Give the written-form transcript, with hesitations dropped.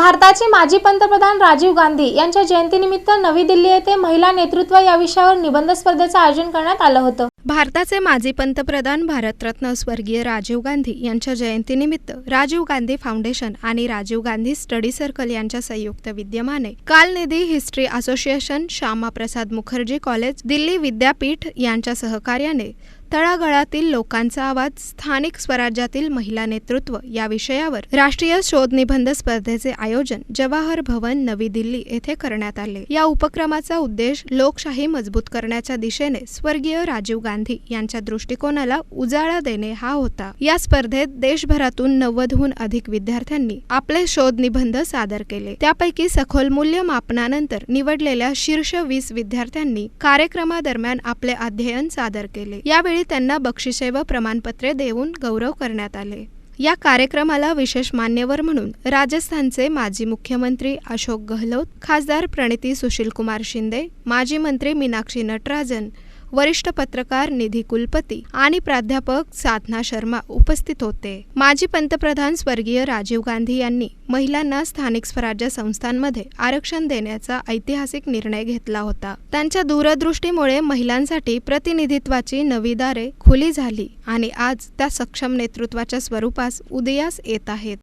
भारताचे माजी पंतप्रधान राजीव गांधी यांच्या जयंतीनिमित्त नवी दिल्ली येथे महिला नेतृत्व या विषयावर निबंध स्पर्धेचे आयोजन करण्यात आलं होतं। भारताचे माजी पंतप्रधान भारतरत्न स्वर्गीय राजीव गांधी यांच्या जयंतीनिमित्त राजीव गांधी फाउंडेशन आणि राजीव गांधी स्टडी सर्कल यांच्या संयुक्त विद्यमाने काल निधी history association, Shyama Prasad Mukherjee college, Delhi विद्यापीठ यांच्या सहकार्याने तळागाळातील लोकांचा आवाज, स्थानिक स्वराज्यातील महिला नेतृत्व या विषयावर राष्ट्रीय शोध निबंध स्पर्धेचे आयोजन जवाहर भवन, नवी दिल्ली येथे करण्यात आले। या उपक्रमाचा उद्देश लोकशाही मजबूत करण्याच्या दिशेने स्वर्गीय राजीव गांधी यांच्या दृष्टिकोनाला उजाळा देणे हा होता। या स्पर्धेत देशभरातून 90हून अधिक विद्यार्थ्यांनी आपले शोध निबंध सादर केले। त्यापैकी सखोल मूल्यमापनानंतर निवडलेल्या शीर्ष 20 विद्यार्थ्यांनी कार्यक्रमादरम्यान आपले अध्ययन सादर केले। यावेळी त्यांना बक्षिसे व प्रमाणपत्रे देऊन गौरव करण्यात आले। या कार्यक्रमाला विशेष मान्यवर म्हणून राजस्थानचे माजी मुख्यमंत्री अशोक गहलोत, खासदार प्रणिती सुशीलकुमार शिंदे, माजी मंत्री मीनाक्षी नटराजन, वरिष्ठ पत्रकार निधी कुलपती आणि प्राध्यापक साधना शर्मा उपस्थित होते। माजी पंतप्रधान स्वर्गीय राजीव गांधी यांनी महिलांना स्थानिक स्वराज्य संस्थांमध्ये आरक्षण देण्याचा ऐतिहासिक निर्णय घेतला होता। त्यांच्या दूरदृष्टीमुळे महिलांसाठी प्रतिनिधित्वाची नवी दारे खुली झाली आणि आज त्या सक्षम नेतृत्वाच्या स्वरूपास उदयास येत आहेत।